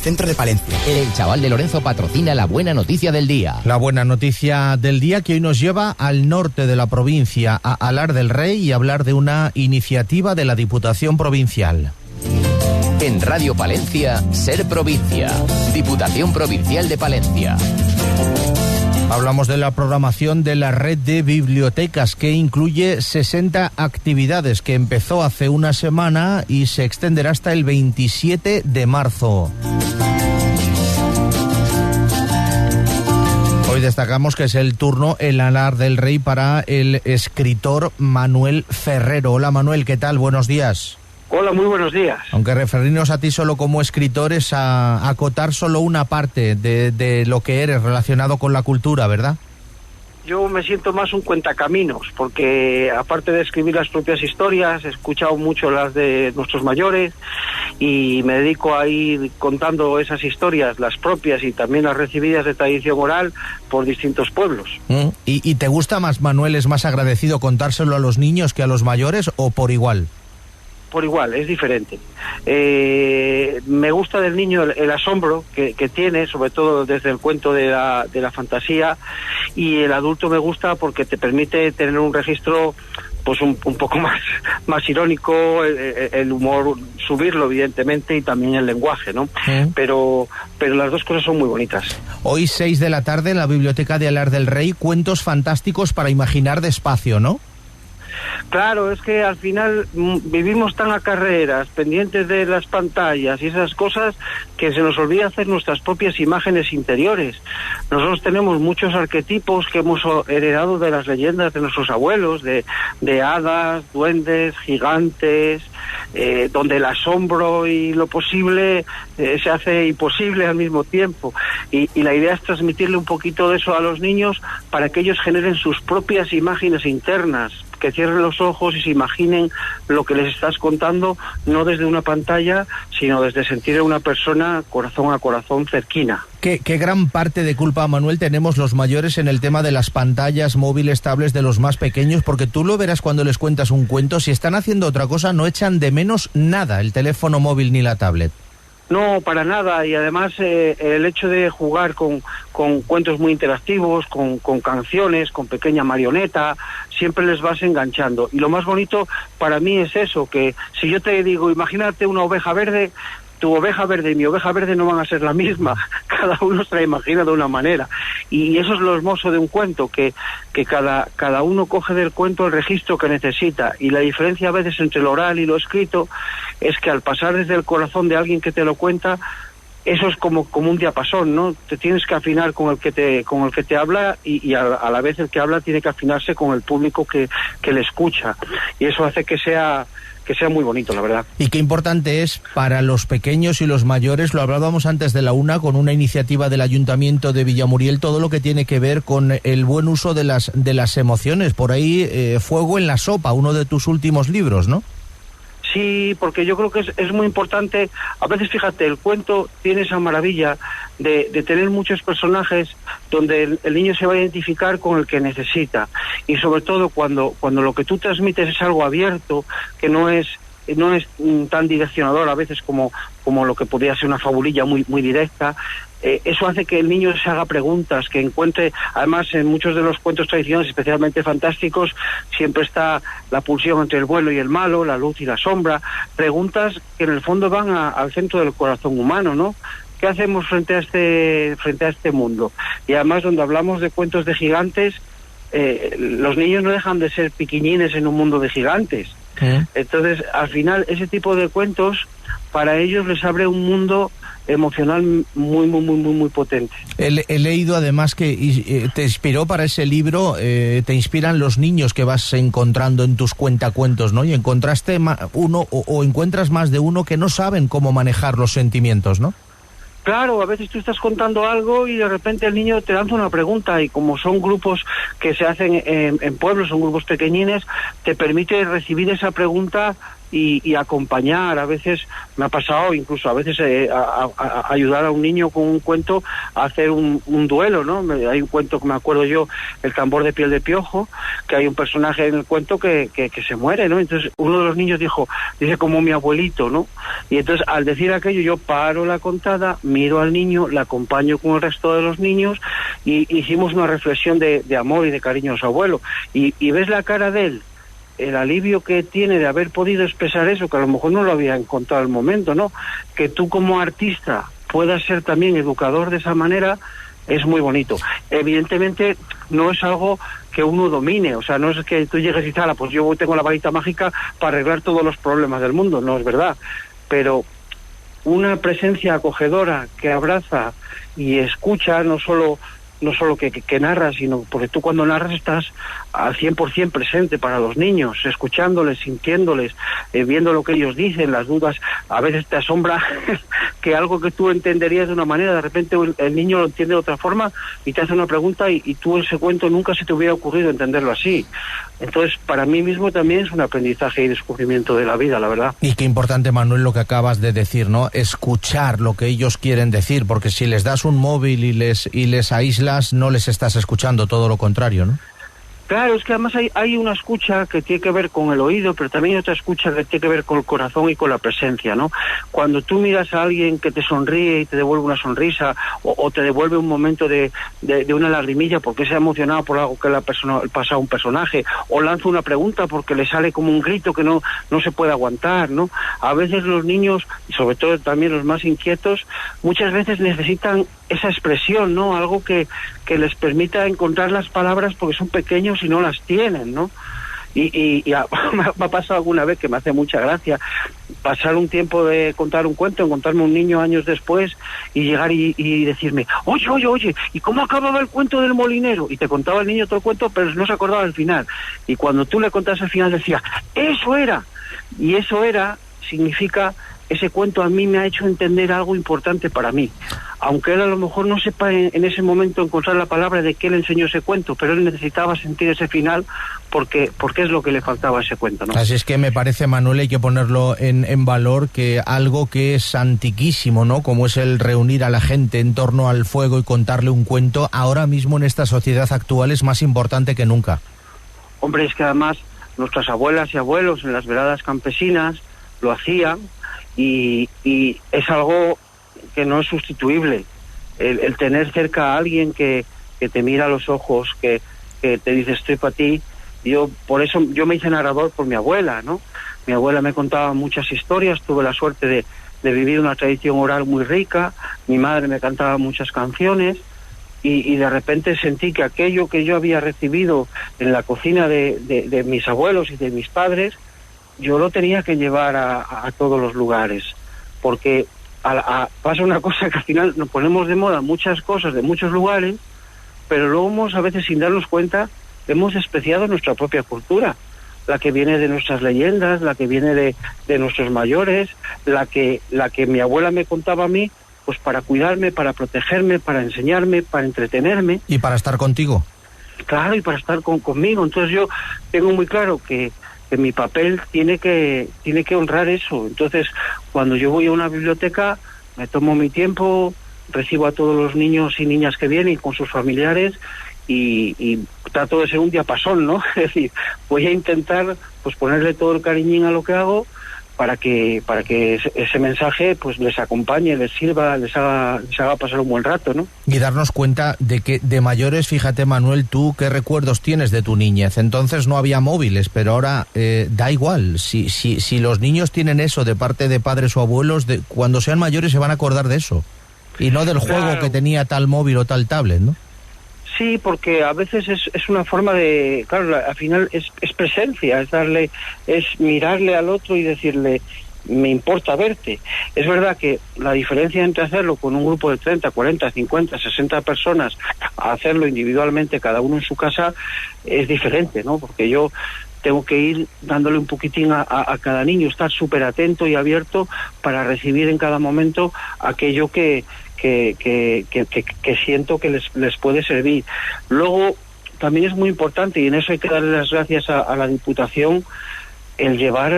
centro de Palencia. El Chaval de Lorenzo patrocina la buena noticia del día. La buena noticia del día que hoy nos lleva al norte de la provincia, a Alar del Rey, y hablar de una iniciativa de la Diputación Provincial. En Radio Palencia, Ser Provincia. Diputación Provincial de Palencia. Hablamos de la programación de la red de bibliotecas, que incluye 60 actividades, que empezó hace una semana y se extenderá hasta el 27 de marzo. Hoy destacamos que es el turno en Alar del Rey para el escritor Manuel Ferrero. Hola Manuel, ¿qué tal? Buenos días. Hola, muy buenos días. Aunque referirnos a ti solo como escritor es a acotar solo una parte de lo que eres relacionado con la cultura, ¿verdad? Yo me siento más un cuentacaminos, porque aparte de escribir las propias historias, he escuchado mucho las de nuestros mayores y me dedico a ir contando esas historias, las propias y también las recibidas de tradición oral por distintos pueblos. ¿Y te gusta más, Manuel, es más agradecido contárselo a los niños que a los mayores o por igual? Por igual, es diferente. Me gusta del niño el asombro que tiene, sobre todo desde el cuento de la fantasía, y el adulto me gusta porque te permite tener un registro pues un poco más irónico, el humor, subirlo evidentemente, y también el lenguaje, ¿no? Pero las dos cosas son muy bonitas. Hoy 6 de la tarde en la Biblioteca de Alar del Rey, cuentos fantásticos para imaginar despacio, ¿no? Claro, es que al final vivimos tan a carreras, pendientes de las pantallas y esas cosas, que se nos olvida hacer nuestras propias imágenes interiores. Nosotros tenemos muchos arquetipos que hemos heredado de las leyendas de nuestros abuelos, de hadas, duendes, gigantes, donde el asombro y lo posible se hace imposible al mismo tiempo. Y la idea es transmitirle un poquito de eso a los niños para que ellos generen sus propias imágenes internas, que cierren los ojos y se imaginen lo que les estás contando, no desde una pantalla, sino desde sentir a una persona corazón a corazón cerquina. ¿Qué gran parte de culpa, Manuel, tenemos los mayores en el tema de las pantallas móviles, tablets de los más pequeños? Porque tú lo verás cuando les cuentas un cuento, si están haciendo otra cosa no echan de menos nada el teléfono móvil ni la tablet. No, para nada, y además el hecho de jugar con cuentos muy interactivos, con canciones, con pequeña marioneta, siempre les vas enganchando. Y lo más bonito para mí es eso, que si yo te digo, imagínate una oveja verde, tu oveja verde y mi oveja verde no van a ser la misma, cada uno se la imagina de una manera, y eso es lo hermoso de un cuento, que cada uno coge del cuento el registro que necesita, y la diferencia a veces entre lo oral y lo escrito es que al pasar desde el corazón de alguien que te lo cuenta, eso es como un diapasón, ¿no? Te tienes que afinar con el que te habla, y a la vez el que habla tiene que afinarse con el público que le escucha, y eso hace que sea muy bonito, la verdad. Y qué importante es para los pequeños y los mayores, lo hablábamos antes de la una, con una iniciativa del Ayuntamiento de Villamuriel, todo lo que tiene que ver con el buen uso de las emociones. Por ahí, Fuego en la sopa, uno de tus últimos libros, ¿no? Sí, porque yo creo que es muy importante. A veces, fíjate, el cuento tiene esa maravilla de tener muchos personajes donde el niño se va a identificar con el que necesita, y sobre todo cuando lo que tú transmites es algo abierto, que no es tan direccionador a veces como lo que podría ser una fabulilla muy directa. Eso hace que el niño se haga preguntas, que encuentre, además en muchos de los cuentos tradicionales, especialmente fantásticos, siempre está la pulsión entre el bueno y el malo, la luz y la sombra, preguntas que en el fondo van al centro del corazón humano, ¿no? ¿Qué hacemos frente a este mundo? Y además, donde hablamos de cuentos de gigantes, los niños no dejan de ser piquiñines en un mundo de gigantes. Entonces, al final, ese tipo de cuentos para ellos les abre un mundo emocional muy potente. He leído además que te inspiró para ese libro, te inspiran los niños que vas encontrando en tus cuentacuentos, ¿no? Y encontraste uno o encuentras más de uno que no saben cómo manejar los sentimientos, ¿no? Claro, a veces tú estás contando algo y de repente el niño te lanza una pregunta, y como son grupos que se hacen en pueblos, son grupos pequeñines, te permite recibir esa pregunta y acompañar. A veces me ha pasado, incluso a veces a ayudar a un niño con un cuento a hacer un duelo, ¿no? Hay un cuento que me acuerdo yo, El tambor de piel de piojo, que hay un personaje en el cuento que se muere, ¿no? Entonces uno de los niños dice como mi abuelito, ¿no? Y entonces al decir aquello yo paro la contada, miro al niño, la acompaño con el resto de los niños y hicimos una reflexión de amor y de cariño a su abuelo. Y ves la cara de él, el alivio que tiene de haber podido expresar eso, que a lo mejor no lo había encontrado al momento, ¿no? Que tú como artista puedas ser también educador de esa manera, es muy bonito. Evidentemente no es algo que uno domine, o sea, no es que tú llegues y tal, pues yo tengo la varita mágica para arreglar todos los problemas del mundo, no es verdad, pero una presencia acogedora que abraza y escucha, no solo que narras, sino porque tú cuando narras estás al 100% presente para los niños, escuchándoles, sintiéndoles, viendo lo que ellos dicen, las dudas. A veces te asombra que algo que tú entenderías de una manera, de repente el niño lo entiende de otra forma y te hace una pregunta y tú ese cuento nunca se te hubiera ocurrido entenderlo así. Entonces, para mí mismo también es un aprendizaje y descubrimiento de la vida, la verdad. Y qué importante, Manuel, lo que acabas de decir, ¿no? Escuchar lo que ellos quieren decir, porque si les das un móvil y les aíslas, no les estás escuchando, todo lo contrario, ¿no? Claro, es que además hay una escucha que tiene que ver con el oído, pero también hay otra escucha que tiene que ver con el corazón y con la presencia, ¿no? Cuando tú miras a alguien que te sonríe y te devuelve una sonrisa, o te devuelve un momento de una lagrimilla porque se ha emocionado por algo que le ha pasado a un personaje, o lanza una pregunta porque le sale como un grito que no se puede aguantar, ¿no? A veces los niños, y sobre todo también los más inquietos, muchas veces necesitan esa expresión, ¿no? Algo que les permita encontrar las palabras porque son pequeños y no las tienen, ¿no? Y me ha pasado alguna vez que me hace mucha gracia pasar un tiempo de contar un cuento, encontrarme un niño años después y llegar y decirme, oye, ¿y cómo acababa el cuento del molinero? Y te contaba el niño todo el cuento, pero no se acordaba del final. Y cuando tú le contas el final decía, ¡eso era! Y eso era significa, ese cuento a mí me ha hecho entender algo importante para mí. Aunque él a lo mejor no sepa en ese momento encontrar la palabra de qué le enseñó ese cuento, pero él necesitaba sentir ese final porque es lo que le faltaba a ese cuento, ¿no? Así es que me parece, Manuel, hay que ponerlo en valor, que algo que es antiquísimo, ¿no? Como es el reunir a la gente en torno al fuego y contarle un cuento, ahora mismo en esta sociedad actual es más importante que nunca. Hombre, es que además nuestras abuelas y abuelos en las veladas campesinas lo hacían y es algo que no es sustituible. El tener cerca a alguien que te mira a los ojos, que te dice estoy para ti. Por eso yo me hice narrador por mi abuela, ¿no? Mi abuela me contaba muchas historias, tuve la suerte de vivir una tradición oral muy rica, mi madre me cantaba muchas canciones y de repente sentí que aquello que yo había recibido en la cocina de mis abuelos y de mis padres, yo lo tenía que llevar a todos los lugares, porque pasa una cosa que al final nos ponemos de moda muchas cosas de muchos lugares, pero luego a veces sin darnos cuenta hemos despreciado nuestra propia cultura, la que viene de nuestras leyendas, la que viene de nuestros mayores, la que mi abuela me contaba a mí, pues para cuidarme, para protegerme, para enseñarme, para entretenerme. Y para estar contigo. Claro, y para estar conmigo. Entonces yo tengo muy claro que mi papel tiene que honrar eso. Entonces, cuando yo voy a una biblioteca, me tomo mi tiempo, recibo a todos los niños y niñas que vienen con sus familiares y trato de ser un diapasón, ¿no? Es decir, voy a intentar pues ponerle todo el cariñín a lo que hago para que ese mensaje pues les acompañe, les sirva, les haga pasar un buen rato, ¿no? Y darnos cuenta de que de mayores, fíjate, Manuel, tú qué recuerdos tienes de tu niñez. Entonces no había móviles, pero ahora da igual. Si los niños tienen eso de parte de padres o abuelos, cuando sean mayores se van a acordar de eso. Y no del juego, claro, que tenía tal móvil o tal tablet, ¿no? Sí, porque a veces es una forma de, claro, al final es presencia, es mirarle al otro y decirle, me importa verte. Es verdad que la diferencia entre hacerlo con un grupo de 30, 40, 50, 60 personas a hacerlo individualmente, cada uno en su casa, es diferente, ¿no? Porque yo tengo que ir dándole un poquitín a cada niño, estar súper atento y abierto para recibir en cada momento aquello que siento que les puede servir. Luego, también es muy importante, y en eso hay que darle las gracias a la Diputación, el llevar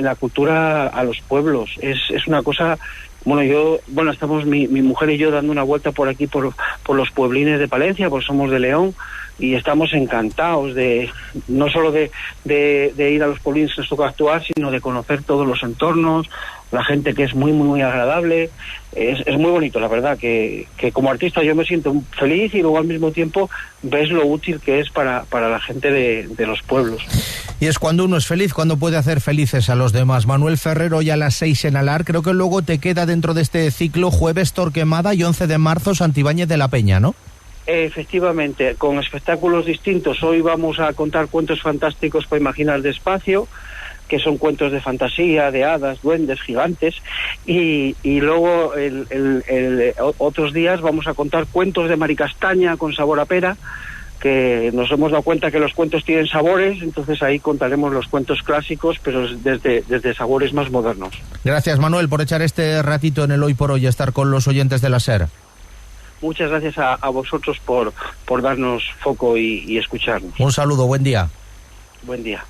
la cultura a los pueblos. Es una cosa... Bueno, estamos mi mujer y yo dando una vuelta por aquí, por los pueblines de Palencia, porque somos de León, y estamos encantados no solo de ir a los pueblines que nos toca actuar, sino de conocer todos los entornos, la gente que es muy, muy, muy agradable. Es muy bonito, la verdad, que como artista yo me siento feliz, y luego al mismo tiempo ves lo útil que es para la gente de los pueblos. Y es cuando uno es feliz, cuando puede hacer felices a los demás. Manuel Ferrer, hoy a las 6 en Alar. Creo que luego te queda dentro de este ciclo jueves Torquemada y 11 de marzo Santibáñez de la Peña, ¿no? Efectivamente, con espectáculos distintos. Hoy vamos a contar cuentos fantásticos para imaginar despacio, que son cuentos de fantasía, de hadas, duendes, gigantes, y luego otros días vamos a contar cuentos de Maricastaña con sabor a pera, que nos hemos dado cuenta que los cuentos tienen sabores, entonces ahí contaremos los cuentos clásicos, pero desde sabores más modernos. Gracias, Manuel, por echar este ratito en el Hoy por Hoy y estar con los oyentes de la SER. Muchas gracias a vosotros por darnos foco y escucharnos. Un saludo, buen día. Buen día.